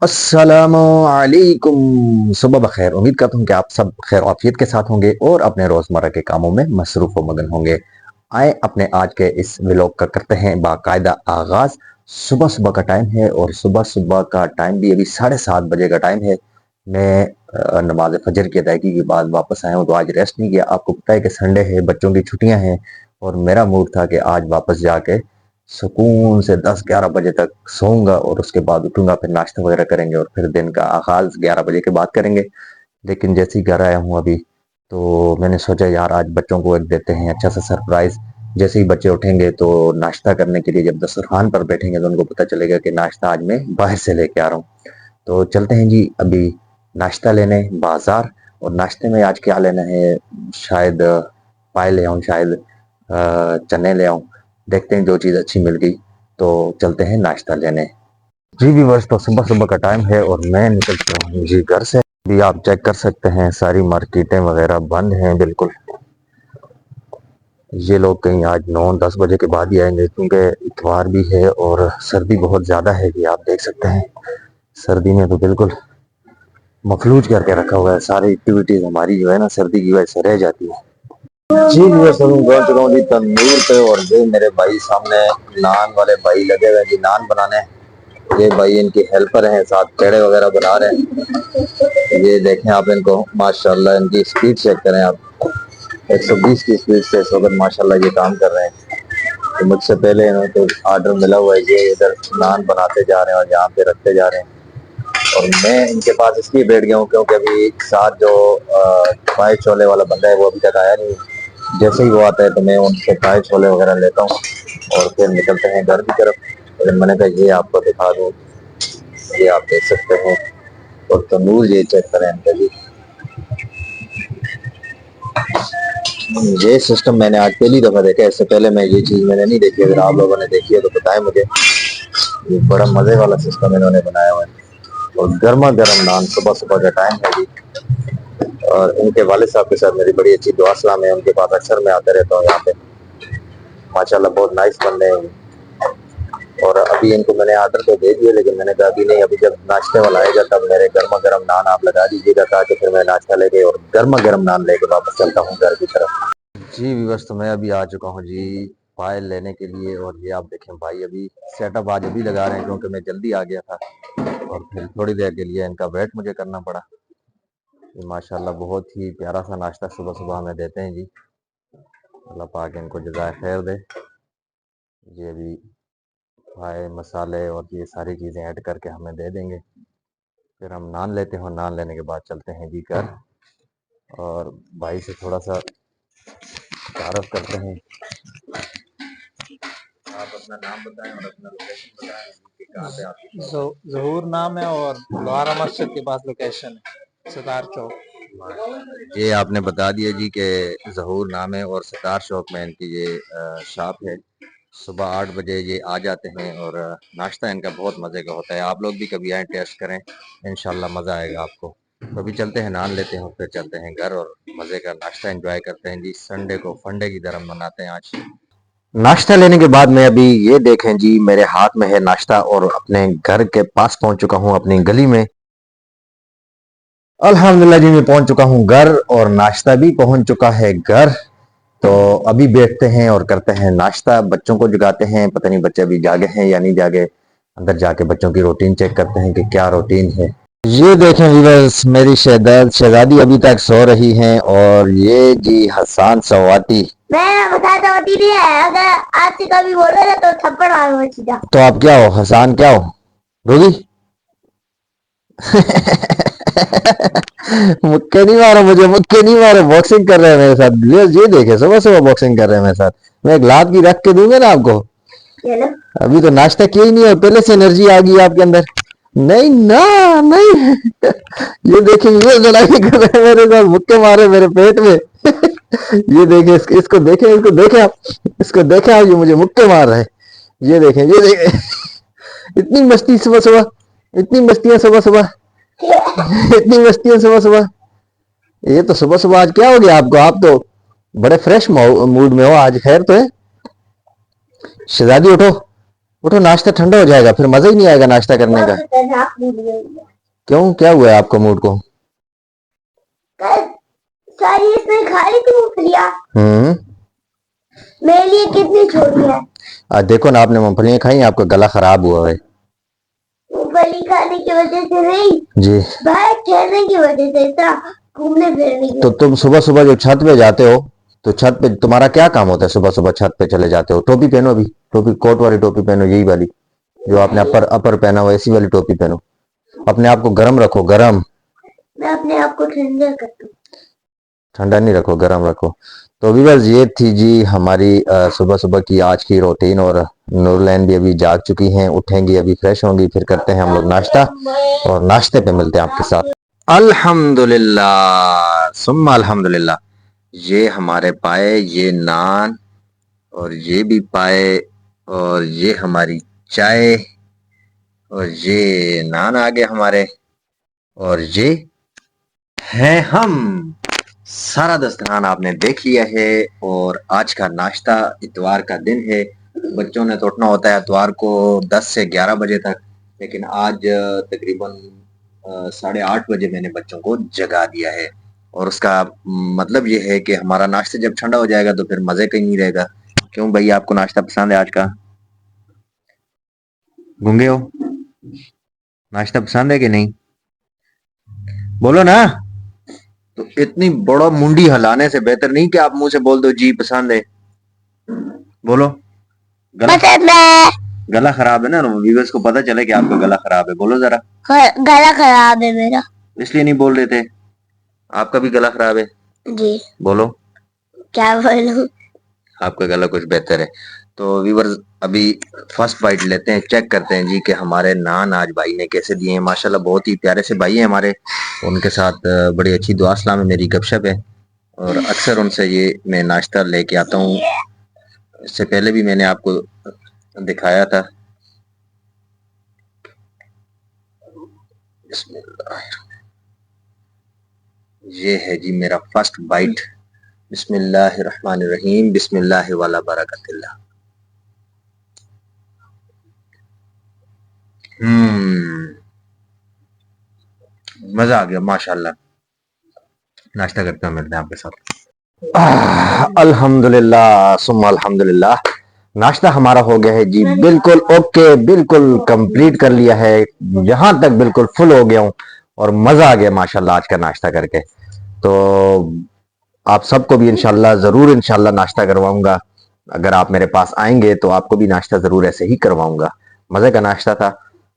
अस्सलामुअलैकुम। सुबह बखैर। उम्मीद करता हूँ कि आप सब खैर आफियत के साथ होंगे और अपने रोजमर्रा के कामों में मसरूफ व मगन होंगे। आए अपने आज के इस व्लॉग का करते हैं बाकायदा आगाज। सुबह सुबह का टाइम है और सुबह सुबह का टाइम भी अभी 7:30 बजे का टाइम है। मैं नमाज फजर की अदायगी के बाद वापस आया हूँ तो आज रेस्ट नहीं किया। आपको पता है कि संडे है, बच्चों की छुट्टियां हैं और मेरा मूड था कि आज वापस जाके सुकून से 10-11 बजे तक सोऊंगा और उसके बाद उठूंगा, फिर नाश्ता वगैरह करेंगे और फिर दिन का आगाज 11 बजे के बाद करेंगे। लेकिन जैसे ही घर आया हूँ अभी तो मैंने सोचा यार आज बच्चों को एक देते हैं अच्छा सा सरप्राइज। जैसे ही बच्चे उठेंगे तो नाश्ता करने के लिए जब दस्तरखान पर बैठेंगे तो उनको पता चलेगा कि नाश्ता आज मैं बाहर से लेके आ रहा हूँ। तो चलते हैं जी अभी नाश्ता लेने बाजार। और नाश्ते में आज क्या लेना है, शायद पाए ले आऊं, शायद चने ले आऊं। देखते हैं जो चीज़ अच्छी मिल गई तो चलते हैं नाश्ता लेने। जी व्यूअर्स, तो सुबह सुबह का टाइम है और मैं निकल चुका हूँ जी घर से। भी आप चेक कर सकते हैं सारी मार्केटें वगैरह बंद हैं बिल्कुल। ये लोग कहीं आज 9-10 बजे के बाद ही आएंगे क्योंकि इतवार भी है और सर्दी बहुत ज़्यादा है। ये आप देख सकते हैं सर्दी ने तो बिल्कुल मफलूज करके रखा हुआ है। सारी एक्टिविटीज हमारी जो है ना सर्दी की वजह से रह जाती है। जी व्यूअर्स, मैं पहुंच चुका हूँ जी तंदूर पे और ये मेरे भाई सामने नान वाले भाई लगे हुए हैं जी नान बनाने। ये भाई इनकी हेल्पर हैं, साथ पेड़े वगैरह बना रहे हैं। ये देखें आप इनको, माशाल्लाह इनकी स्पीड चेक करें आप। 120 की स्पीड से इस वक्त माशाल्लाह ये काम कर रहे हैं। तो मुझसे पहले इन्होंने तो ऑर्डर मिला हुआ है, ये इधर नान बनाते जा रहे हैं और यहाँ पे रखते जा रहे हैं। और मैं इनके पास इसलिए बैठ गया हूँ क्योंकि अभी साथ जो फ्राई छोले वाला बंदा है वो अभी तक आया नहीं। जैसे ही वो आता है तो मैं उनसे फ्राई छोले वगैरह लेता हूँ और फिर निकलते हैं घर की तरफ। फिर मैंने कहा ये आपको दिखा दूँ, ये आप देख सकते हैं। और तंदूर ये चेक करें इनका जी, ये सिस्टम मैंने आज पहली दफा देखा है। इससे पहले मैं ये चीज मैंने नहीं देखी। अगर आप लोगों ने देखी है तो बताएं मुझे। ये बड़ा मजे वाला सिस्टम इन्होंने बनाया हुआ है। और गर्मा गर्म नान सुबह सुबह का टाइम है जी। और इनके वाले साहब के साथ मेरी बड़ी अच्छी दुआ सलाम है, उनके पास अक्सर मैं आता रहता हूँ यहाँ पे। माशाल्लाह बहुत नाइस बंदे हैं। और अभी इनको मैंने ऑर्डर तो दे दिया लेकिन मैंने कहा अभी नहीं, अभी जब नाश्ते वाला आएगा तब मेरे गर्मा गर्म नान आप लगा दीजिएगा ताकि फिर मैं नाश्ता लेके और गर्मा गर्म नान लेके वापस चलता हूँ घर की तरफ। जी व्यूअर्स, तो मैं अभी आ चुका हूँ जी फाइल लेने के लिए। और ये आप देखें भाई अभी सेटअप आज अभी लगा रहे हैं क्योंकि मैं जल्दी आ गया था और फिर थोड़ी देर के लिए इनका वेट मुझे करना पड़ा। ये माशाल्लाह बहुत ही प्यारा सा नाश्ता सुबह सुबह हमें देते हैं जी। अल्लाह पाक इनको जज़ाए खैर दे। ये अभी फ्राई मसाले और ये सारी चीज़ें ऐड करके हमें दे देंगे। फिर हम नान लेते हैं और नान लेने के बाद चलते हैं जी घर और भाई से थोड़ा सा तारफ़ करते हैं। आप अपना नाम बताएं और अपना लोकेशन बताएं कि कहाँ पे आपकी शॉप जहूर नाम है और लोहारा मस्जिद के पास लोकेशन है, सतार चौक। है। ये आपने बता दिया जी कि ज़हूर नाम है और सतार शॉप में इनकी ये शॉप है। सुबह 8 बजे ये आ जाते हैं और नाश्ता इनका बहुत मज़े का होता है। आप लोग भी कभी आए टेस्ट करें, इंशाल्लाह मज़ा आएगा आपको। तो अभी चलते हैं नान लेते हैं और फिर चलते हैं घर और मज़े का नाश्ता एंजॉय करते हैं जी। संडे को फंडे की तरह मनाते हैं आज। नाश्ता लेने के बाद मैं अभी ये देखें जी मेरे हाथ में है नाश्ता और अपने घर के पास पहुंच चुका हूं अपनी गली में। अल्हम्दुलिल्लाह जी मैं पहुंच चुका हूं घर और नाश्ता भी पहुंच चुका है घर। तो अभी बैठते हैं और करते हैं नाश्ता, बच्चों को जगाते हैं। पता नहीं बच्चे अभी जागे हैं या नहीं जागे। अंदर जाके बच्चों की रूटीन चेक करते हैं कि क्या रूटीन है। ये देखें व्यूअर्स, मेरी शहजादी अभी तक सो रही हैं और ये जी हसान सवाती। मैं बताता हूँ दीदी है, अगर आज से कभी बोलोगे तो थप्पड़ मारूंगा सीधा। तो आप क्या हो, हसान क्या हो, रोगी? मुक्के नहीं मारो मुझे, मुक्के नहीं मारो। बॉक्सिंग कर रहे हैं मेरे साथ, ये देखे सुबह सुबह बॉक्सिंग कर रहे हैं मेरे साथ। मैं एक लात की रख के दूंगा ना आपको। अभी तो नाश्ता किया ही नहीं और पहले से एनर्जी आ गई आपके अंदर। नहीं ना, नहीं। ये देखिए ये लड़ाई कर रहे हैं मेरे साथ, मुक्के मारे मेरे पेट में। ये देखे इसको देखे, इसको देखे आप, इसको देखे आप, ये मुझे मुक्के मार रहा है। ये देखें, ये देखें। इतनी मस्ती सुबह सुबह, इतनी मस्तियां सुबह सुबह, इतनी मस्तियां सुबह सुबह। ये तो सुबह सुबह आज क्या हो गया आपको? आप तो बड़े फ्रेश मूड में हो आज। खैर तो है, शहजादी उठो, उठो, नाश्ता ठंडा हो जाएगा, फिर मजा ही नहीं आएगा नाश्ता करने का। खतरनाक वीडियो है। क्यों, क्या हुआ है आपको मूड को? कल सारी इसने खा ली थी मूंगफलियां, हम्म। मेरे लिए कितनी छोड़ी है। आज देखो ना, आपने मूंगफलियां खाई, आपका गला खराब हुआ है। मूंगफली खाने की वजह से नहीं, जी। बाहर खेलने की वजह से, इतना घूमने फिरने की तो वजह तुम सुबह सुबह जो छत पे जाते हो, तो छत पे तुम्हारा क्या काम होता है? सुबह सुबह छत पे चले जाते हो, टोपी पहनो, अभी टोपी, कोट वाली टोपी पहनो, यही वाली जो आपने अपर अपर पहना हुआ, ऐसी वाली टोपी पहनो। अपने आप को गर्म रखो, गर्म। मैं अपने आप को ठंडा करता हूँ। ठंडा नहीं रखो, गर्म रखो। तो व्यूअर्स, ये थी जी हमारी सुबह सुबह की आज की रूटीन। और नूरलैन भी अभी जाग चुकी हैं, उठेंगी अभी, फ्रेश होंगी, फिर करते हैं हम लोग नाश्ता, और नाश्ते पे मिलते हैं आपके साथ। अल्हम्दुलिल्लाह सुम्मा अल्हम्दुलिल्लाह। ये हमारे पाए, ये नान, और ये भी पाए, और ये हमारी चाय, और ये नान आ गए हमारे, और ये हैं हम। सारा दस्तरखान आपने देख लिया है। और आज का नाश्ता, इतवार का दिन है, बच्चों ने तो उठना होता है इतवार को 10 से 11 बजे तक, लेकिन आज तकरीबन 8:30 बजे मैंने बच्चों को जगा दिया है। और उसका मतलब ये है कि हमारा नाश्ता जब ठंडा हो जाएगा तो फिर मजे का ही नहीं रहेगा। क्यों भाई, आपको नाश्ता पसंद है आज का? गूंगे हो? नाश्ता पसंद है कि नहीं? बोलो ना। तो इतनी बड़ा मुंडी हिलाने से बेहतर नहीं कि आप मुंह से बोल दो जी पसंद है। बोलो। गला पसंद है। गला खराब है ना, व्यूअर्स को पता चले कि आपका गला खराब है। बोलो जरा। गला खराब है मेरा। इसलिए नहीं बोल रहे थे? आपका भी गला खराब है? जी। बोलो। क्या बोलूं? आपका गला कुछ बेहतर है। तो व्यूअर्स, अभी फर्स्ट बाइट लेते हैं, चेक करते हैं जी कि हमारे नान आज भाई ने कैसे दिए हैं। माशाल्लाह बहुत ही प्यारे से भाई हैं हमारे। उनके साथ बड़ी अच्छी दुआ सलाम है, मेरी गपशप है, और अक्सर उनसे ये मैं नाश्ता लेके आता हूँ। इससे पहले भी मैंने आपको दिखाया था। ये है जी मेरा फर्स्ट बाइट। बिस्मिल्लाहिर्रहमानिर्रहीम, बिस्मिल्लाह वाला बरकतिल्लाह। मजा आ गया माशाल्लाह। नाश्ता करते हैं, मिलते हैं आपके साथ। अल्हम्दुलिल्लाह सुम्मा अल्हम्दुलिल्लाह। नाश्ता हमारा हो गया है जी, बिल्कुल ओके, बिल्कुल कंप्लीट कर लिया है, यहाँ तक बिल्कुल फुल हो गया हूँ, और मजा आ गया माशाल्लाह आज का नाश्ता करके। तो आप सबको भी इंशाल्लाह जरूर इंशाल्लाह नाश्ता करवाऊंगा। अगर आप मेरे पास आएंगे तो आपको भी नाश्ता जरूर ऐसे ही करवाऊंगा। मजे का नाश्ता था।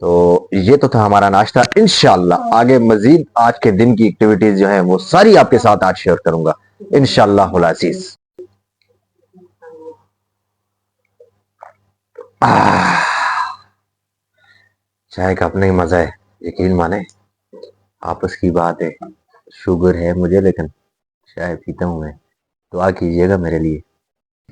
तो ये तो था हमारा नाश्ता। इंशाल्लाह आगे मजीद आज के दिन की एक्टिविटीज जो है वो सारी आपके साथ आज शेयर करूंगा इंशाल्लाह अजीज। चाय का अपना ही मजा है, यकीन माने, आपस की बात है। शुगर है मुझे, लेकिन चाय पीता हूं मैं। दुआ कीजिएगा मेरे लिए।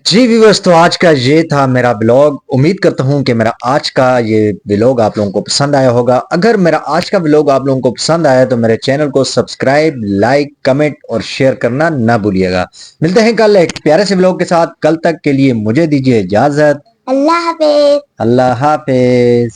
जी व्यूअर्स, तो आज का ये था मेरा ब्लॉग। उम्मीद करता हूं कि मेरा आज का ये ब्लॉग आप लोगों को पसंद आया होगा। अगर मेरा आज का ब्लॉग आप लोगों को पसंद आया तो मेरे चैनल को सब्सक्राइब, लाइक, कमेंट और शेयर करना ना भूलिएगा। मिलते हैं कल एक प्यारे से ब्लॉग के साथ। कल तक के लिए मुझे दीजिए इजाजत। अल्लाह हाफिज। अल्लाह हाफिज।